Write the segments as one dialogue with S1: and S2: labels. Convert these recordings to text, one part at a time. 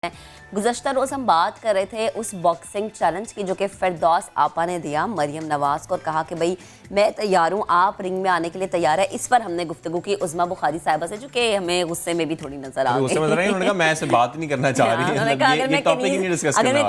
S1: गुज़श्ता रोज़ हम बात कर रहे थे उस बॉक्सिंग चैलेंज की जो कि फिरदौस आपा ने दिया मरियम नवाज़ को और कहा कि भाई मैं तैयार हूँ, आप रिंग में आने के लिए तैयार है। इस पर हमने गुफ्तगू की उज़मा बुखारी साहिबा से, जो कि हमें गुस्से में भी थोड़ी नजर आ गई।
S2: उन्होंने कहा मैं ऐसे बात ही नहीं करना चाह रही,
S1: उन्होंने कहा अगर मैं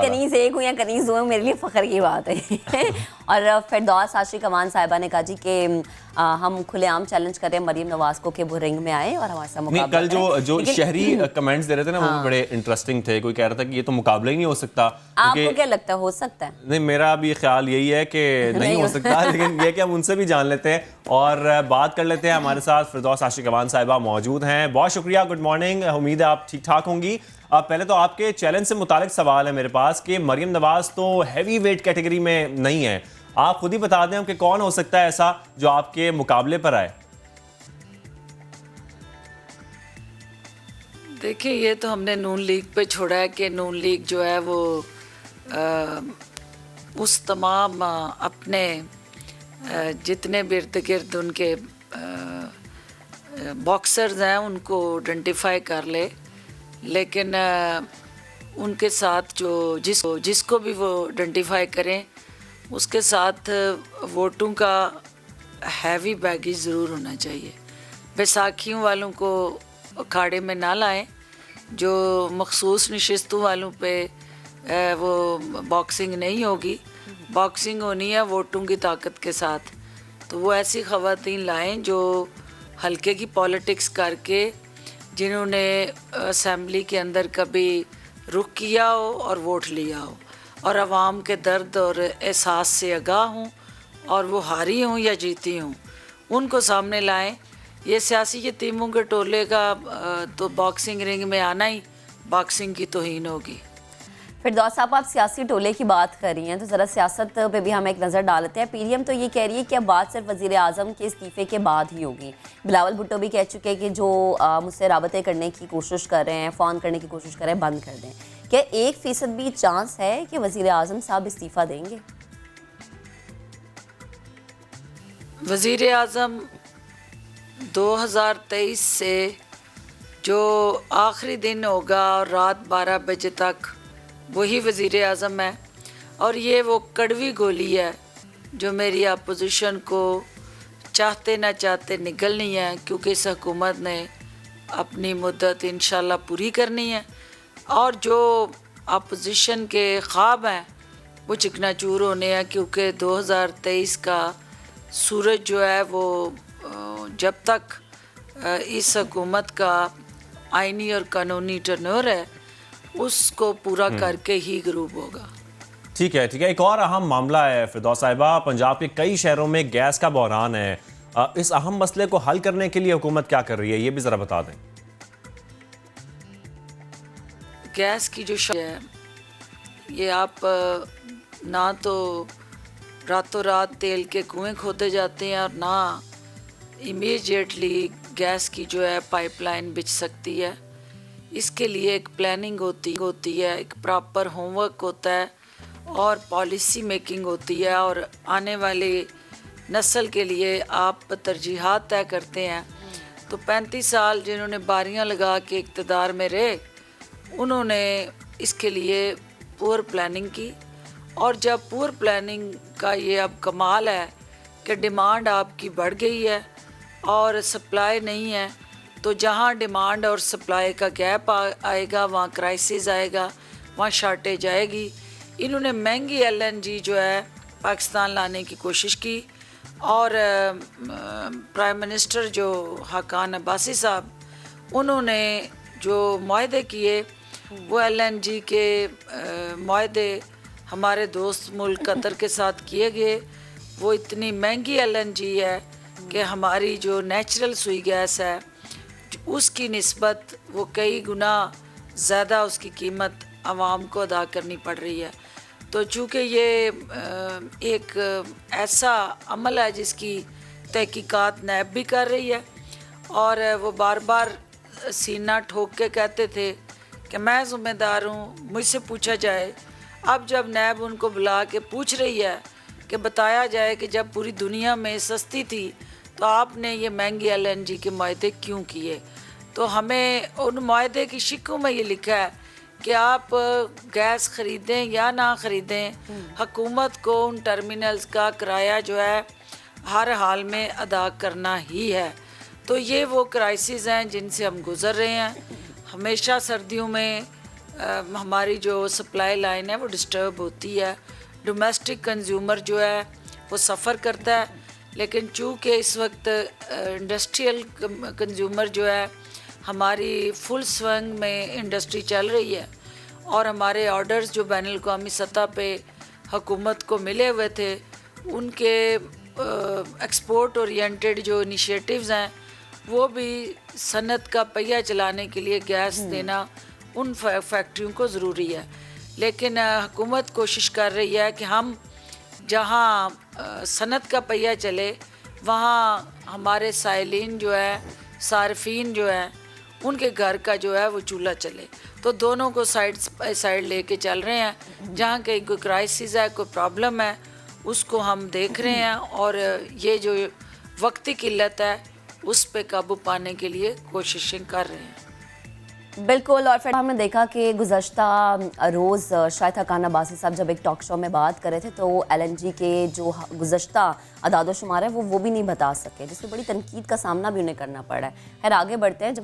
S1: कनीज़ एक हूँ या कनीज़ दो, मेरे लिए फ़ख्र की बात है। और फिरदौस आशिक अमान साहिबा ने कहा जी कि हम खुलेआम चैलेंज कर रहे हैं मरियम नवाज़ को कि वो रिंग में आए और हमारे साथ मुकाबला
S2: कल जो शहरी कमेंट्स दे रहे थे ना, वो भी बड़े इंटरेस्टिंग थे। कोई कह रहा था कि ये तो मुकाबला ही नहीं हो सकता।
S1: आपको क्या लगता है, हो सकता है?
S2: नहीं, मेरा भी ख्याल यही है कि नहीं हो सकता, लेकिन ये कि हम उनसे भी जान लेते हैं और बात कर लेते हैं। हमारे साथ फिरदौस आशिक अमान साहिबा मौजूद हैं। बहुत शुक्रिया, गुड मॉर्निंग। उम्मीद है आप ठीक ठाक होंगी। पहले तो आपके चैलेंज से मुतालिक सवाल है मेरे पास कि मरियम नवाज़ तो हैवी वेट कैटेगरी में नहीं है, आप खुद ही बता दें कि कौन हो सकता है ऐसा जो आपके मुकाबले पर आए।
S3: देखिए, ये तो हमने नून लीग पे छोड़ा है कि नून लीग जो है वो उस तमाम अपने जितने भी इर्द गिर्द उनके बॉक्सर्स हैं उनको आइडेंटिफाई कर ले, लेकिन उनके साथ जो जिसको भी वो आइडेंटिफाई करें उसके साथ वोटों का हैवी बैगेज ज़रूर होना चाहिए। बैसाखियों वालों को अखाड़े में ना लाएं, जो मखसूस नशिस्तों वालों पे वो बॉक्सिंग नहीं होगी, बॉक्सिंग होनी है वोटों की ताकत के साथ। तो वो ऐसी ख़वातीन लाएं जो हल्के की पॉलिटिक्स करके, जिन्होंने असेंबली के अंदर कभी रुख किया हो और वोट लिया हो और आवाम के दर्द और एहसास से आगाह हों, और वो हारी हों या जीती हों, उनको सामने लाएं। ये सियासी यतीमों के टोले का तो बॉक्सिंग रिंग में आना ही बॉक्सिंग की तौहीन होगी।
S1: फिरदौस साहब, आप सियासी टोले की बात कर रही हैं तो ज़रा सियासत पे भी हम एक नज़र डालते हैं। पीडीएम तो ये कह रही है कि अब बात सिर्फ वज़ीर आज़म के इस्तीफ़े के बाद ही होगी। बिलावल भुट्टो भी कह चुके हैं कि जो मुझसे राबते करने की कोशिश कर रहे हैं, फ़ोन करने की कोशिश कर रहे हैं, बंद कर दें। क्या 1% भी चांस है कि वज़ीर आज़म साहब इस्तीफ़ा देंगे?
S3: वज़ीर आज़म 2023 से जो आखिरी दिन होगा और रात 12 बजे तक वही वज़ीर आज़म है, और ये वो कड़वी गोली है जो मेरी अपोजिशन को चाहते ना चाहते निगलनी है, क्योंकि इस हुकूमत ने अपनी मुद्दत इंशाल्लाह पूरी करनी है और जो अपोजिशन के ख्वाब हैं वो चिकनाचूर होने हैं, क्योंकि 2023 का सूरज जो है वो जब तक इस हुकूमत का आइनी और कानूनी टर्नओवर है उसको पूरा करके ही गरूब होगा।
S2: ठीक है, ठीक है। एक और अहम मामला है फिरदौस साहिबा, पंजाब के कई शहरों में गैस का बहरान है। इस अहम मसले को हल करने के लिए हुकूमत क्या कर रही है, ये भी ज़रा बता दें।
S3: गैस की जो है ये आप ना तो रातों रात तेल के कुएं खोदे जाते हैं और ना इमीडिएटली गैस की जो है पाइपलाइन बिछ सकती है। इसके लिए एक प्लानिंग होती है, एक प्रॉपर होमवर्क होता है और पॉलिसी मेकिंग होती है, और आने वाली नस्ल के लिए आप तरजीहात तय करते हैं। तो 35 साल जिन्होंने बारियां लगा के इक़्तिदार में रहे, उन्होंने इसके लिए पुअर प्लानिंग की, और जब पुअर प्लानिंग का ये अब कमाल है कि डिमांड आपकी बढ़ गई है और सप्लाई नहीं है, तो जहाँ डिमांड और सप्लाई का गैप आएगा वहाँ क्राइसिस आएगा, वहाँ शॉर्टेज आएगी। इन्होंने महंगी LNG जो है पाकिस्तान लाने की कोशिश की, और प्राइम मिनिस्टर जो हाकान अब्बासी साहब, उन्होंने जो मुआहदे किए वो LNG के मुआहदे हमारे दोस्त मुल्क कतर के साथ किए गए। वो इतनी महंगी LNG है कि हमारी जो नेचुरल सुई गैस है उसकी निस्बत वो कई गुना ज़्यादा उसकी कीमत आवाम को अदा करनी पड़ रही है। तो चूँकि ये एक ऐसा अमल है जिसकी तहकीकात नैब भी कर रही है, और वो बार बार सीना ठोक के कहते थे कि मैं ज़िम्मेदार हूँ, मुझसे पूछा जाए। अब जब नैब उनको बुला के पूछ रही है कि बताया जाए कि जब पूरी दुनिया में सस्ती थी तो आपने ये महंगी LNG के मुआहदे क्यों किए, तो हमें उन मुआहदे की शिकों में ये लिखा है कि आप गैस ख़रीदें या ना ख़रीदें, हुकूमत को उन टर्मिनल्स का किराया जो है हर हाल में अदा करना ही है। तो ये वो क्राइसिस हैं जिनसे हम गुज़र रहे हैं। हमेशा सर्दियों में हमारी जो सप्लाई लाइन है वो डिस्टर्ब होती है, डोमेस्टिक कंज्यूमर जो है वो सफ़र करता है, लेकिन चूँकि इस वक्त इंडस्ट्रियल कंज्यूमर जो है हमारी फुल स्विंग में इंडस्ट्री चल रही है और हमारे ऑर्डर्स जो बैनुल अक़वामी सतह पे हुकूमत को मिले हुए थे, उनके एक्सपोर्ट ओरिएंटेड जो इनिशिएटिव्स हैं वो भी सनत का पहिया चलाने के लिए गैस देना उन फैक्ट्रियों को ज़रूरी है। लेकिन हुकूमत कोशिश कर रही है कि हम जहाँ सनत का पहिया चले वहाँ हमारे साइलिन जो है, सार्फिन जो है, उनके घर का जो है वो चूल्हा चले। तो दोनों को साइड बाई साइड लेके चल रहे हैं। जहाँ कहीं कोई क्राइसिस है, कोई प्रॉब्लम है, उसको हम देख रहे हैं और ये जो वक्ती किल्लत है उस पे काबू पाने के लिए कोशिशें कर रहे हैं।
S1: बिल्कुल। और फिर हमने देखा कि गुज़श्ता रोज़ शायद हकान अब्बासी साहब जब एक टॉक शो में बात कर रहे थे तो LNG के जो गुज़श्ता अदाद शुमार है वो भी नहीं बता सके, जिसमें बड़ी तनकीद का सामना भी उन्हें करना पड़ा है। खैर आगे बढ़ते हैं।